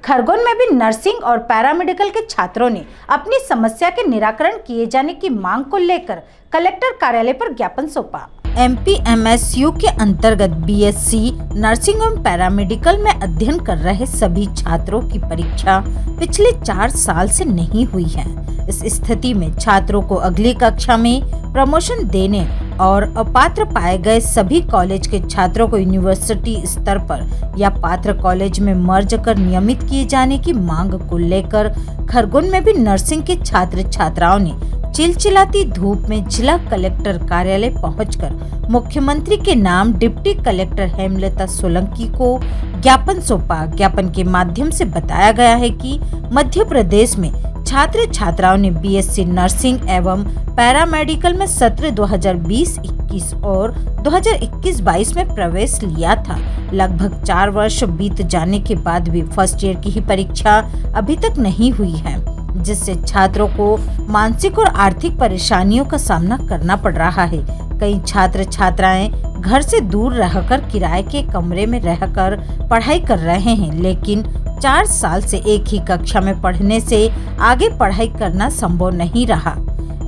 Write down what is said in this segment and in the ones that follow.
खरगोन में भी नर्सिंग और पैरामेडिकल के छात्रों ने अपनी समस्या के निराकरण किए जाने की मांग को लेकर कलेक्टर कार्यालय पर ज्ञापन सौंपा। MPMSU के अंतर्गत BSc नर्सिंग एवं पैरामेडिकल में अध्ययन कर रहे सभी छात्रों की परीक्षा पिछले 4 साल से नहीं हुई है। इस स्थिति में छात्रों को अगली कक्षा में प्रमोशन देने और अपात्र पाए गए सभी कॉलेज के छात्रों को यूनिवर्सिटी स्तर पर या पात्र कॉलेज में मर्ज कर नियमित किए जाने की मांग को लेकर खरगोन में भी नर्सिंग के छात्र छात्राओं ने चिलचिलाती धूप में जिला कलेक्टर कार्यालय पहुंचकर मुख्यमंत्री के नाम डिप्टी कलेक्टर हेमलता सोलंकी को ज्ञापन सौंपा। ज्ञापन के माध्यम से बताया गया है कि मध्य प्रदेश में छात्र छात्राओं ने BSc नर्सिंग एवं पैरामेडिकल में सत्र 2020-21 और 2021-22 में प्रवेश लिया था। लगभग 4 वर्ष बीत जाने के बाद भी फर्स्ट ईयर की ही परीक्षा अभी तक नहीं हुई है, जिससे छात्रों को मानसिक और आर्थिक परेशानियों का सामना करना पड़ रहा है। कई छात्र छात्राएं घर से दूर रहकर किराए के कमरे में रहकर पढ़ाई कर रहे हैं, लेकिन 4 साल से एक ही कक्षा में पढ़ने से आगे पढ़ाई करना संभव नहीं रहा।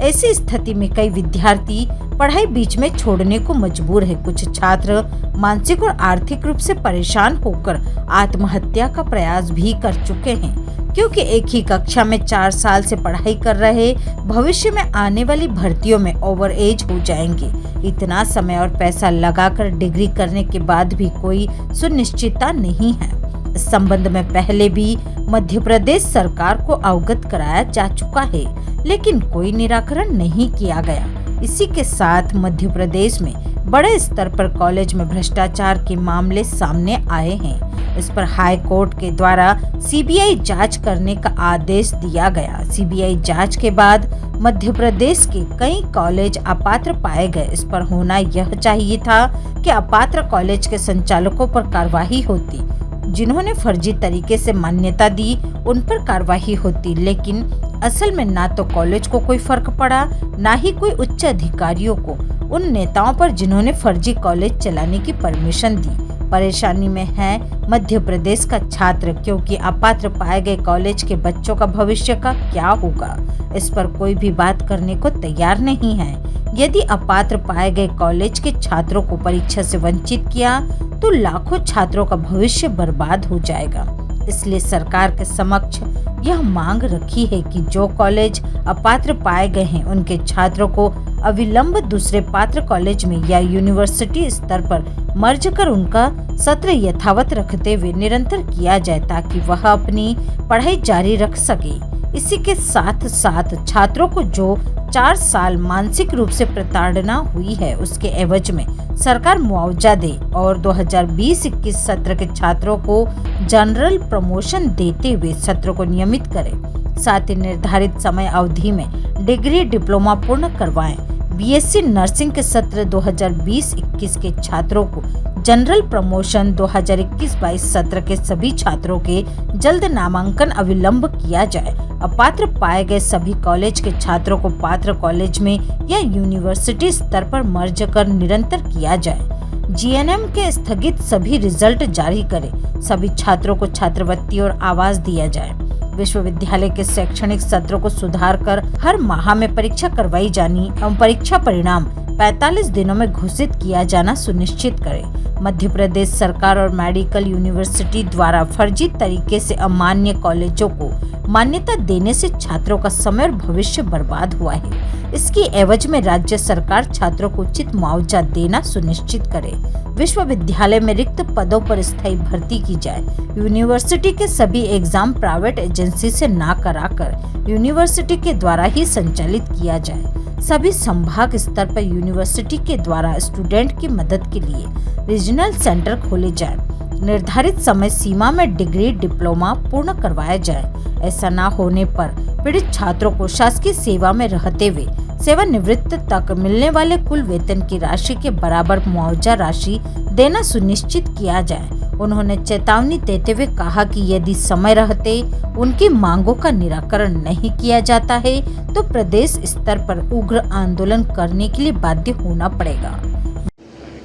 ऐसी स्थिति में कई विद्यार्थी पढ़ाई बीच में छोड़ने को मजबूर है। कुछ छात्र मानसिक और आर्थिक रूप से परेशान होकर आत्महत्या का प्रयास भी कर चुके हैं, क्योंकि एक ही कक्षा में 4 साल से पढ़ाई कर रहे भविष्य में आने वाली भर्तियों में ओवर एज हो जाएंगे। इतना समय और पैसा लगाकर डिग्री करने के बाद भी कोई सुनिश्चितता नहीं है। इस संबंध में पहले भी मध्य प्रदेश सरकार को अवगत कराया जा चुका है, लेकिन कोई निराकरण नहीं किया गया। इसी के साथ मध्य प्रदेश में बड़े स्तर पर कॉलेज में भ्रष्टाचार के मामले सामने आए हैं। इस पर हाई कोर्ट के द्वारा CBI जांच करने का आदेश दिया गया। CBI जांच के बाद मध्य प्रदेश के कई कॉलेज अपात्र पाए गए। इस पर होना यह चाहिए था कि अपात्र कॉलेज के संचालकों पर कार्रवाई होती, जिन्होंने फर्जी तरीके से मान्यता दी उन पर कार्रवाई होती, लेकिन असल में ना तो कॉलेज को कोई फर्क पड़ा, ना ही कोई उच्च अधिकारियों को उन नेताओं पर जिन्होंने फर्जी कॉलेज चलाने की परमिशन दी। परेशानी में है मध्य प्रदेश का छात्र, क्योंकि अपात्र पाए गए कॉलेज के बच्चों का भविष्य का क्या होगा, इस पर कोई भी बात करने को तैयार नहीं है। यदि अपात्र पाए गए कॉलेज के छात्रों को परीक्षा से वंचित किया तो लाखों छात्रों का भविष्य बर्बाद हो जाएगा। इसलिए सरकार के समक्ष यह मांग रखी है कि जो कॉलेज अपात्र पाए गए हैं उनके छात्रों को अविलंब दूसरे पात्र कॉलेज में या यूनिवर्सिटी स्तर पर मर्ज कर उनका सत्र यथावत रखते हुए निरंतर किया जाए, ताकि वह अपनी पढ़ाई जारी रख सके। इसी के साथ साथ छात्रों को जो 4 साल मानसिक रूप से प्रताड़ना हुई है उसके एवज में सरकार मुआवजा दे और 2020-21 सत्र के छात्रों को जनरल प्रमोशन देते हुए सत्र को नियमित करे। साथ ही निर्धारित समय अवधि में डिग्री डिप्लोमा पूर्ण करवाएं। BSc नर्सिंग के सत्र 2020-21 के छात्रों को जनरल प्रमोशन 2021-22 सत्र के सभी छात्रों के जल्द नामांकन अविलंब किया जाए। अपात्र पाए गए सभी कॉलेज के छात्रों को पात्र कॉलेज में या यूनिवर्सिटी स्तर पर मर्ज कर निरंतर किया जाए। GNM के स्थगित सभी रिजल्ट जारी करे। सभी छात्रों को छात्रवृत्ति और आवास दिया जाए। विश्वविद्यालय के शैक्षणिक सत्रों को सुधार कर हर माह में परीक्षा करवाई जानी एवं परीक्षा परिणाम 45 दिनों में घोषित किया जाना सुनिश्चित करे। मध्य प्रदेश सरकार और मेडिकल यूनिवर्सिटी द्वारा फर्जी तरीके से अमान्य कॉलेजों को मान्यता देने से छात्रों का समय और भविष्य बर्बाद हुआ है। इसकी एवज में राज्य सरकार छात्रों को उचित मुआवजा देना सुनिश्चित करे। विश्वविद्यालय में रिक्त पदों पर स्थायी भर्ती की जाए। यूनिवर्सिटी के सभी एग्जाम प्राइवेट एजेंसी से ना कराकर यूनिवर्सिटी के द्वारा ही संचालित किया जाए। सभी संभाग स्तर पर यूनिवर्सिटी के द्वारा स्टूडेंट की मदद के लिए रीजनल सेंटर खोले जाए। निर्धारित समय सीमा में डिग्री डिप्लोमा पूर्ण करवाया जाए। ऐसा न होने पर पीड़ित छात्रों को शासकीय सेवा में रहते हुए सेवानिवृत्त तक मिलने वाले कुल वेतन की राशि के बराबर मुआवजा राशि देना सुनिश्चित किया जाए। उन्होंने चेतावनी देते हुए कहा कि यदि समय रहते उनकी मांगों का निराकरण नहीं किया जाता है तो प्रदेश स्तर पर उग्र आंदोलन करने के लिए बाध्य होना पड़ेगा।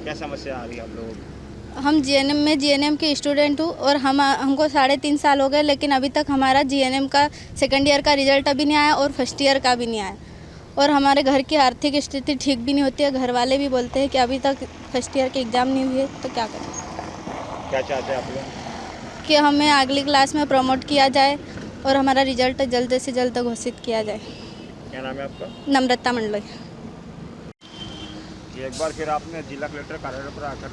क्या समस्या आ रही है आप लोगों को? हम जीएनएम में जीएनएम की स्टूडेंट हूँ और हमको 3.5 साल हो गए, लेकिन अभी तक हमारा जीएनएम का सेकंड ईयर का रिजल्ट अभी नहीं आया और फर्स्ट ईयर का भी नहीं आया। और हमारे घर की आर्थिक स्थिति ठीक भी नहीं होती है। घर वाले भी बोलते हैं कि अभी तक फर्स्ट ईयर के एग्ज़ाम नहीं हुए, तो क्या करें। क्या चाहते हैं आप लोग? कि हमें अगली क्लास में प्रमोट किया जाए और हमारा रिजल्ट जल्द से जल्द घोषित किया जाए। क्या नाम है आपका? नम्रता मंडल। एक बार फिर आपने जिला कलेक्टर कार्यालय पर आकर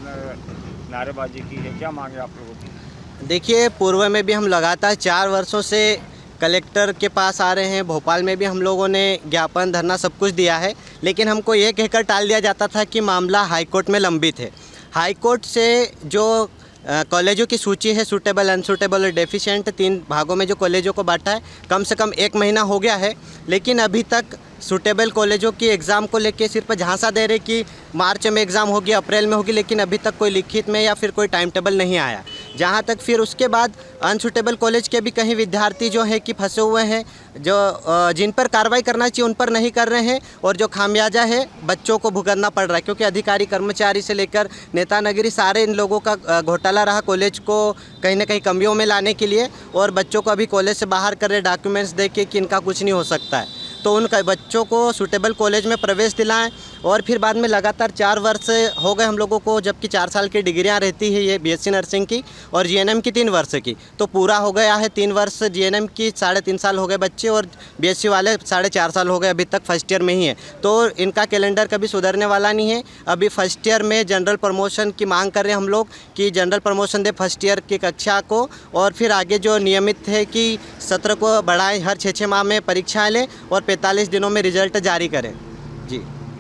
नारेबाजी की है, क्या मांगे आप लोगों की? देखिए, पूर्व में भी हम लगातार 4 वर्षों से कलेक्टर के पास आ रहे हैं। भोपाल में भी हम लोगों ने ज्ञापन, धरना सब कुछ दिया है, लेकिन हमको ये कहकर टाल दिया जाता था कि मामला हाईकोर्ट में लंबित है। हाईकोर्ट से जो कॉलेजों की सूची है, सूटेबल, अनसूटेबल और डेफिशिएंट, 3 भागों में जो कॉलेजों को बांटा है, कम से कम 1 महीना हो गया है, लेकिन अभी तक सूटेबल कॉलेजों की एग्ज़ाम को लेके सिर्फ झांसा दे रहे कि मार्च में एग्ज़ाम होगी, अप्रैल में होगी, लेकिन अभी तक कोई लिखित में या फिर कोई टाइम टेबल नहीं आया। जहाँ तक फिर उसके बाद अनसूटेबल कॉलेज के भी कहीं विद्यार्थी जो हैं कि फंसे हुए हैं, जो जिन पर कार्रवाई करना चाहिए उन पर नहीं कर रहे हैं, और जो खामियाजा है बच्चों को भुगतना पड़ रहा है, क्योंकि अधिकारी कर्मचारी से लेकर नेता नगरी सारे इन लोगों का घोटाला रहा कॉलेज को कहीं ना कहीं कमियों में लाने के लिए, और बच्चों को अभी कॉलेज से बाहर कर रहे डॉक्यूमेंट्स दे के कि इनका कुछ नहीं हो सकता है। तो उन बच्चों को सूटेबल कॉलेज में प्रवेश दिलाएं, और फिर बाद में लगातार 4 वर्ष हो गए हम लोगों को, जबकि 4 साल की डिग्रियां रहती है ये बीएससी नर्सिंग की और जीएनएम की 3 वर्ष की, तो पूरा हो गया है 3 वर्ष जीएनएम की, 3.5 साल हो गए बच्चे, और बीएससी वाले 4.5 साल हो गए, अभी तक फर्स्ट ईयर में ही है। तो इनका कैलेंडर कभी सुधरने वाला नहीं है। अभी फर्स्ट ईयर में जनरल प्रमोशन की मांग कर रहे हैं हम लोग कि जनरल प्रमोशन दे फर्स्ट ईयर की कक्षा को, और फिर आगे जो नियमित है कि सत्र को बढ़ाएं, हर 6 माह में परीक्षाएँ लें और 45 दिनों में रिजल्ट जारी करें। जी,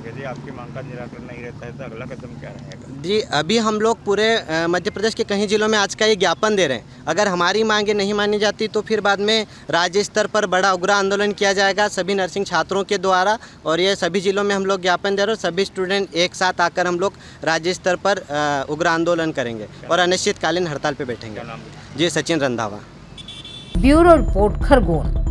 यदि आपकी मांग का निराकरण नहीं रहता है तो अगला कदम क्या रहेगा? जी, अभी हम लोग पूरे मध्य प्रदेश के कई जिलों में आज का ये ज्ञापन दे रहे हैं। अगर हमारी मांगें नहीं मानी जाती तो फिर बाद में राज्य स्तर पर बड़ा उग्र आंदोलन किया जाएगा सभी नर्सिंग छात्रों के द्वारा, और ये सभी जिलों में हम लोग ज्ञापन दे रहे हैं। सभी स्टूडेंट एक साथ आकर हम लोग राज्य स्तर पर उग्र आंदोलन करेंगे और अनिश्चितकालीन हड़ताल पर बैठेंगे। जी, सचिन रंधावा। Bureau report, Khargone.